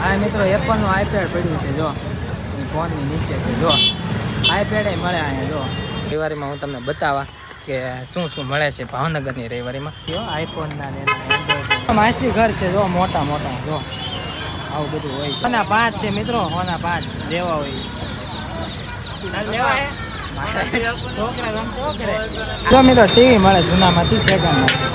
આ મિત્રો એપલનું આઈપેડ પડ્યું છે જો ફોનની નીચે છે જો આઈપેડ મળે અહીંયા જો રવિવારીમાં હું તમને બતાવવા કે શું શું મળે છે ભાવનગરની રવિવારીમાં જો આઈફોનના ને એન્ડ્રોઈડ માછલી ઘર છે જો મોટા મોટા જો આવું બધું હોય હોના 5 છે મિત્રો હોના 5 લેવા હોય છોકરા જો મિત્રો ટીવી મળે જૂનામાંથી સેકન્ડમાં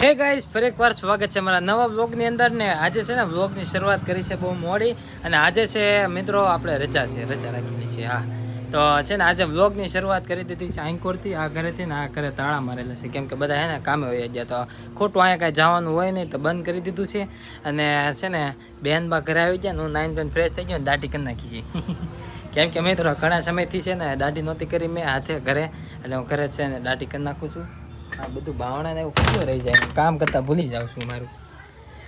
હે ગાઈસ ફરી એકવાર સ્વાગત છે મારા નવા વ્લોગની અંદર ને આજે છે ને વ્લોગની શરૂઆત કરી છે બહુ મોડી અને આજે છે મિત્રો આપણે રજા રાખેલી છે હા તો છે ને આજે વ્લોગની શરૂઆત કરી દીધી છે આંકોરથી આ ઘરેથી ને આ ઘરે તાળા મારેલા છે કેમ કે બધા હે ને કામે વહી ગયા તો ખોટું અહીંયા કાંઈ જવાનું હોય નહીં તો બંધ કરી દીધું છે અને છે ને બેનબા ઘરે આવી ગયા હું નાઈન ધોઈને ફ્રેશ થઈ ગયો ને દાઢી કરી નાખી છે કેમ કે મિત્રો ઘણા સમયથી છે ને દાઢી નહોતી કરી મેં હાથે ઘરે એટલે હું ઘરે છે ને દાઢી કરી નાખું છું આ બધું ભાવણા ને એવું ખુલ્લું રહી જાય કામ કરતાં ભૂલી જાઉં છું મારું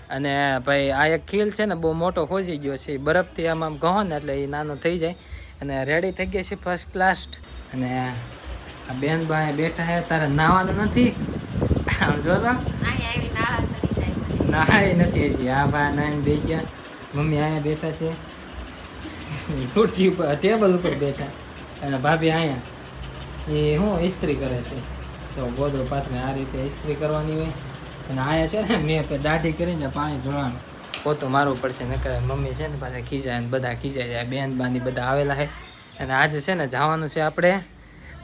અને ભાઈ આ એક ખીલ છે ને બહુ મોટો ખોજી ગયો છે બરફથી આમ કહો ને એટલે એ નાનો થઈ જાય અને રેડી થઈ ગઈ છે ફર્સ્ટ ક્લાસ અને આ બેન ભાઈ બેઠા હે તારે નાવાનું નથી આમ જો તો નાય નથી હજી આ ભાઈ નાઈને બે ગયા મમ્મી અહીંયા બેઠા છે ખુરશી ઉપર ટેબલ ઉપર બેઠા અને ભાભી અહીંયા એ શું ઇસ્ત્રી કરે છે તો ગોદડો પાથરે આ રીતે ઇસ્ત્રી કરવાની હોય અને અહીંયા છે ને મેં દાઢી કરીને પાણી ઢોળવાનું પોતું મારવું પડશે નકર મમ્મી છે ને પાછા ખીજાય ને બધા ખીજાય જાય બેન બાંધી બધા આવેલા છે અને આજે છે ને જવાનું છે આપણે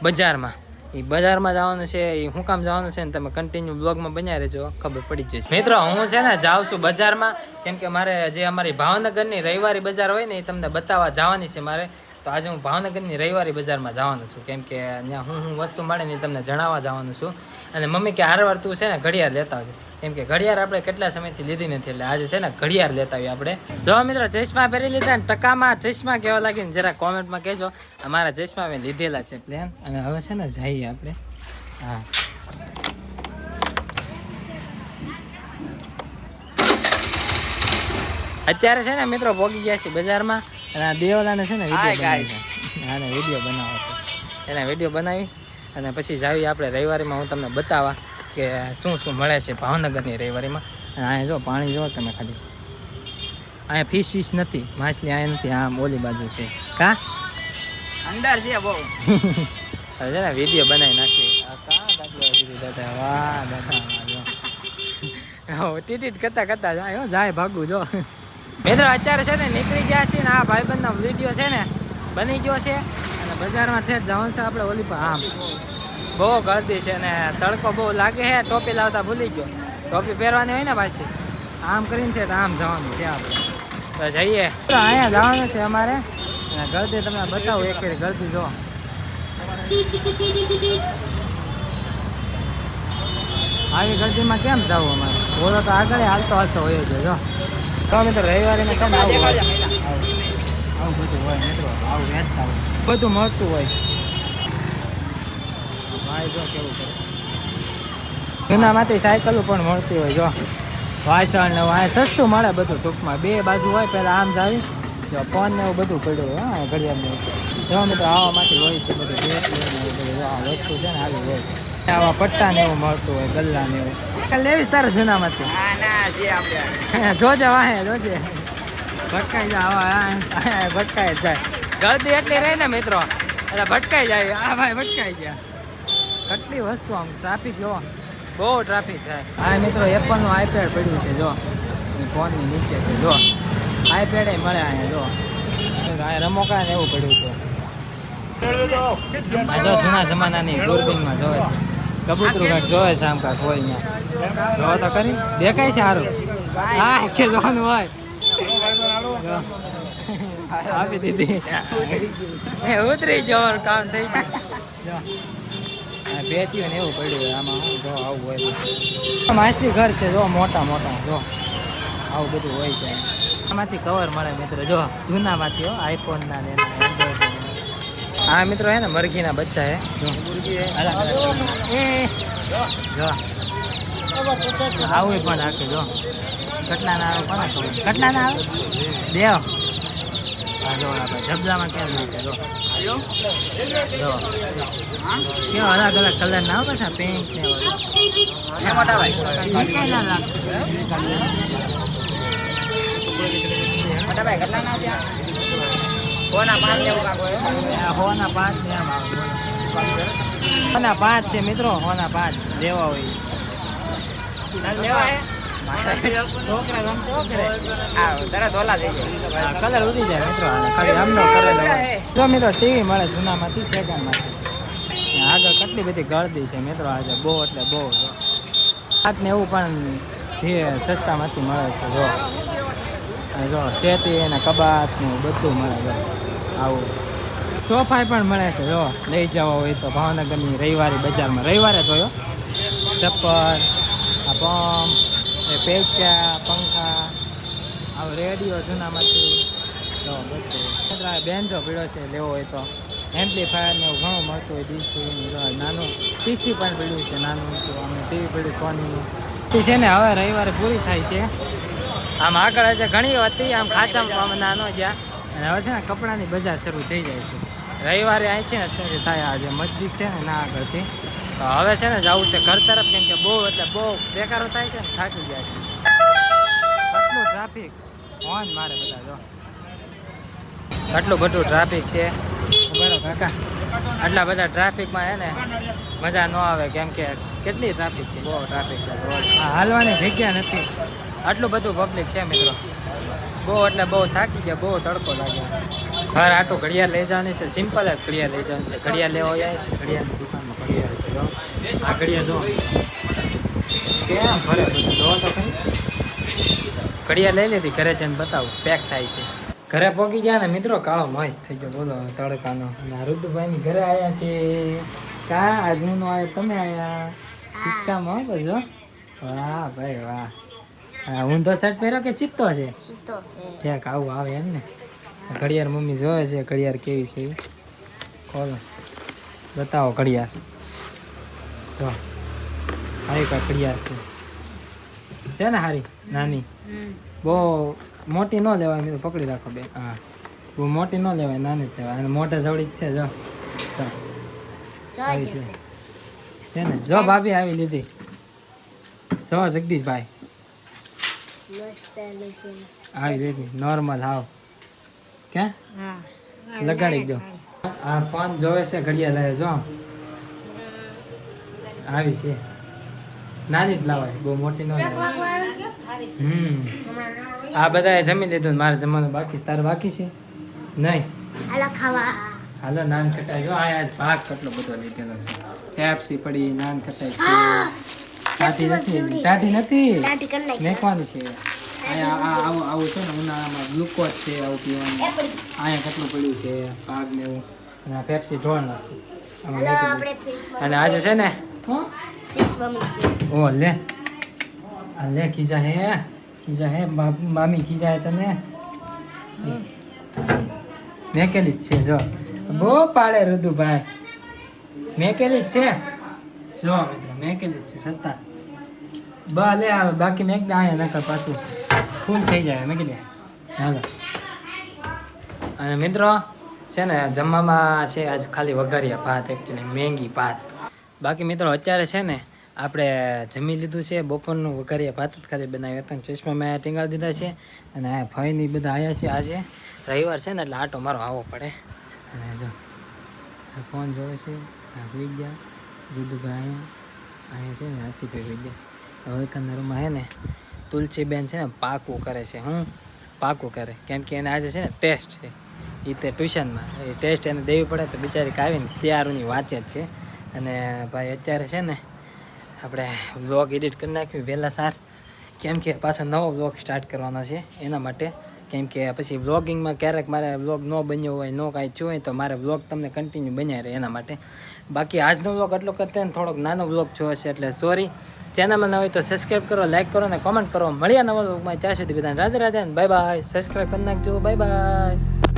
બજારમાં એ બજારમાં જવાનું છે એ શું કામ જવાનું છે ને તમે કન્ટિન્યુ બ્લોગમાં બન્યા રહેજો ખબર પડી જશે મિત્રો હું છે ને જાઉં છું બજારમાં કેમ કે મારે જે અમારી ભાવનગરની રવિવારી બજાર હોય ને એ તમને બતાવવા જવાની છે મારે તો આજે હું ભાવનગરની રવિવારી બજારમાં જવાનું છું કેમ કે ત્યાં હું વસ્તુ મળે ને તમને જણાવવા જવાનું છું અને મમ્મી કે હારવાર તું છે ને ઘડિયાળ લેતા આવજે કેમ કે ઘડિયાળ આપણે કેટલા સમયથી લીધી નથી એટલે આજે છે ને ઘડિયાળ લેતા આવીએ આપણે જો મિત્રો ચશ્મા પહેરી લીધા ને ટકામાં ચશ્મા કેવા લાગે ને જરા કોમેન્ટમાં કહેજો અમારા ચશ્મા મેં લીધેલા છે પ્લેન અને હવે છે ને જઈએ આપણે હા અત્યારે છે ને મિત્રો પહોંચી ગયા છે બજારમાં અને આ દેવલાને છે ને વિડીયો બનાવો છે એના વિડીયો બનાવી અને પછી જાવી આપણે રવિવારીમાં હું તમને બતાવવા કે શું શું મળે છે ભાવનગરની રવિવારીમાં અને અહીંયા જો પાણી જો તમે ખાલી અહીંયા ફિશ નથી માછલી અહીંયા નથી આમ ઓલી બાજુ છે કા અંદર છે બહુ હવે છે ને વિડીયો બનાવી નાખીએ દાદા વાહ દાદા ટીટીટ કરતા જાય ભાગું જો મિત્રો અત્યારે છે ને નીકળી ગયા છે ને આ ભાઈબંધનો વિડીયો છે ને બની ગયો છે અને બજારમાં ઠેઠ જવાનું છે આપણે ઓલી પર આમ બહુ ગળદી છે ને તડકો બહુ લાગે છે ટોપી લાવતા ભૂલી ગયો ટોપી પહેરવાની હોય ને પાછી આમ કરીને છે આમ જવાનું છે આપણે તો જઈએ અહીંયા જવાનું છે અમારે અને ગળદી તમને બતાવું એક ફેર ગળદી જો આવી ગળદીમાં કેમ જવું અમારે બોલો તો આગળ હાલતો હોય છે જો તો મિત્રો રવિવારીને કેમ આવું બધું હોય મિત્રો આવું વેચતા હોય બધું મળતું હોય ભાઈ જો કેવું કરે જૂનામાંથી સાયકલો પણ મળતી હોય જો વાસણ ને વાય સસ્તું મળે બધું ટૂંકમાં બે બાજુ હોય પહેલાં આમ જાવી જો ફોન ને એવું બધું પડ્યું હોય હા ઘડિયાળ ને જો મિત્રો આવામાંથી હોય છે બધું ડ્રેસ બધું આ વસ્તુ છે ને આવી હોય આવા પટ્ટા ને એવું મળતું હોય ગલ્લા ને એવું લેવીશ તારે જૂનામાંથી જોજે વાહે જોજે ભટકાઈ જાય ભટકાઈ જાય ગળદી એટલી રહી ને મિત્રો એટલે ભટકાઈ જાય આ ભાઈ ભટકાઈ ગયા કેટલી વસ્તુ આમ ટ્રાફિક જો બહુ ટ્રાફિક થાય આ મિત્રો એપલનું આઈપેડ પડ્યું છે જો ફોનની નીચે છે જો આઈપેડ મળે અહીંયા જો આ રમોકા ને એવું પડ્યું છે જો જૂના જમાનાની દૂરબીનમાં જોવે છે કબૂતરું કાંઈક જોવે છે આમ કાંઈક હોય અહીંયા જોવો તો કરી દેખાય છે સારું હા કે જોવાનું હોય આપી દીધી ઉતરી ગયો કામ થઈ ગયું બેઠ્યું ને એવું પડ્યું હોય આમાં જો આવું હોય માછલી ઘર છે જો મોટા મોટા જો આવું બધું હોય છે આમાંથી કવર મળે મિત્રો જો જૂનામાંથી હો આઈફોનના ને એન્ડ્રોઈડ હા મિત્રો હે ને મરઘીના બચ્ચા હે જો આવું પણ રાખે જો કેટલા ના આવે કોને ખબર કેટલા ના આવે દેવ જો આપણે જબલામાં કેમ નાખે જો કેવો અલગ અલગ કલર ના આવે પાછા પિંક ને મોટા ભાઈ ના લાગતું મોટા ભાઈ કેટલા ના છે હોના 5 લેવું કાકો હોના 5 ને આમ આવે હોના 5 છે મિત્રો હોના 5 લેવા હોય લેવા હે છોકરા ગમ છોકરે તરત ઓલા થઈ જાય કલર ઉડી જાય મિત્રો ખાલી આમનો કલર જો મિત્રો ટીવી મળે જૂનામાંથી સેકન્ડમાંથી આગળ કેટલી બધી ગળદી છે મિત્રો આજે બહુ એટલે બહુ હાથ ને એવું પણ સસ્તામાંથી મળે છે જો શેતી અને કબાટ ને બધું મળે છે આવું સોફા પણ મળે છે જો લઈ જવા હોય તો ભાવનગરની રવિવારી બજારમાં રવિવારે જોયો ચપ્પલ આ પંપ પેચા પંખા આવું રેડિયો જૂનામાંથી તો બધું બેન્ચો પીળો છે લેવો હોય તો એમ્પ્લીફાયર ને એવું ઘણું મળતું હોય ડીશ નાનું પીસી પણ પીડ્યું છે નાનું અમે ટીવી પીડ્યું સોનીનું તે છે ને હવે રવિવારે પૂરી થાય છે આમ આગળ છે ઘણી હતી આમ ખાંચામાં નાનો જ્યાં અને હવે છે ને કપડાની બજાર શરૂ થઈ જાય છે રવિવારે અહીંથી ને થાય આજે મસ્જિદ છે ને ના આગળથી તો હવે છે ને જવું છે ઘર તરફ કેમ કે બહુ એટલે બહુ બેકારો થાય છે ને થાકી ગયા છે આટલું ટ્રાફિક હોન મારે બધા જો આટલું બધું ટ્રાફિક છે બરાબર કાકા આટલા બધા ટ્રાફિકમાં હે ને મજા ન આવે કેમ કે કેટલી ટ્રાફિક છે બહુ ટ્રાફિક છે હાલવાની જગ્યા નથી આટલું બધું પબ્લિક છે મિત્રો બહુ એટલે બહુ થાકી ગયા બહુ તડકો લાગે ઘર આટલું ઘડિયાળ લઈ જવાની છે સિમ્પલ જ ઘડિયાળ લઈ જવાની છે ઘડિયાળ લેવા જાય છે ઘડિયાળની દુકાનમાં ઘડિયાળ આ ઘડિયાળ જો કેમ ભરે બધું જો તો ખરી ઘડિયાળ લઈ લીધી ઘરે જઈને બતાવું પેક થાય છે ઘરે પહોંચી ગયા ને મિત્રો કાળો મસ્ત થઈ ગયો બોલો તડકાનો રુદ્રભાઈની ઘરે આવ્યા છે કા આજ હું નો આવ્યો તમે આવ્યા સિક્કામાં બજો વાહ ભાઈ વાહ હું તો શર્ટ પહેર્યો કે ચિત્તો છે ઠેક આવું આવે એમ ને ઘડિયાળ મમ્મી જોવે છે ઘડિયાળ કેવી છે ખોલો બતાવો ઘડિયાળ જો હારી કા ઘડિયાળ છે ને હારી નાની બહુ મોટી ન લેવાય મેં પકડી રાખો બે હા બહુ મોટી ન લેવાય નાની જ લેવાય અને મોટા જવડી જ છે જો આવી છે ને જો ભાભી આવી લીધી જો જગદીશભાઈ આવી બેબી નોર્મલ હાવ ક્યાં લગાડી દો આ ફોન જોવે છે ઘડિયાળ લાવે જો આવી છે નાની જ લાવાય બહુ મોટી ન લાવાય આ બધા જમી લીધું મારે જમવાનું બાકી તારે બાકી છે નહીં હાલો નાન ખટાઈ જો આજ ભાગ કેટલો બધો લીધેલો છે પેપ્સી પડી નાન ખટાઈ છે ટાટી નથી મેકવાની છે આવું છે ને ઉનાળામાં ગ્લુકોઝ છે આવું પીવાનું અહીંયા કેટલું પડ્યું છે પાક ને એવું અને આ પેપ્સી ઢોળ નાખી અને આજે છે ને ઓ લે આ લે ખીજા હે મામી ખીજા હે તને મેકેલી જ છે જો બહુ પાડે રુદુભાઈ મેકેલી જ છે જો મિત્રો મેકેલી જ છે સત્તા લે આવે બાકી મેક દે અહીંયા નકર પાછું ફૂલ થઈ જાય મેં કીધું હાલો અને મિત્રો છે ને જમવામાં છે આજ ખાલી વઘારિયા ભાત એકચ્યુઅલી મેંગી ભાત બાકી મિત્રો અત્યારે છે ને આપણે જમી લીધું છે બપોરનું વઘારિયા ભાત જ ખાલી બનાવ્યું હતા ચશ્મા મેં ટીંગાળી દીધા છે અને આ ફઈની બધા આવ્યા છે આજે રવિવાર છે ને એટલે આટો મારો આવવો પડે અને જો ફોન જોવે છે હોઈ ગયા દૂધભાઈ અહીંયા છે ને હાથીભાઈ હોઈ ગયા હવે કાના રૂમમાં હે ને તુલસીબેન છે ને પાકું કરે છે પાકું કરે કેમ કે એને આજે છે ને ટેસ્ટ છે એ તે ટ્યુશનમાં એ ટેસ્ટ એને દેવી પડે તો બિચારી આવીને ત્યારની વાંચે જ છે અને ભાઈ અત્યારે છે ને આપણે વ્લોગ એડિટ કરી નાખ્યું વહેલા સાર કેમ કે પાછો નવો વ્લોગ સ્ટાર્ટ કરવાનો છે એના માટે કેમ કે પછી વ્લોગિંગમાં ક્યારેક મારે વ્લોગ ન બન્યો હોય ન કાંઈ થયું હોય તો મારે વ્લોગ તમને કન્ટિન્યુ બન્યા રહે એના માટે બાકી આજનો વ્લોગ એટલો કરતા ને થોડોક નાનો વ્લોગ જોયો છે એટલે સોરી ચેનલમાં ન હોય તો સબસ્ક્રાઈબ કરો લાઈક કરો અને કોમેન્ટ કરો મળ્યા નવા વ્લોગમાં ત્યાં સુધી બધાને Radhe Radhe bye bye subscribe કરી નાખજો બાય બાય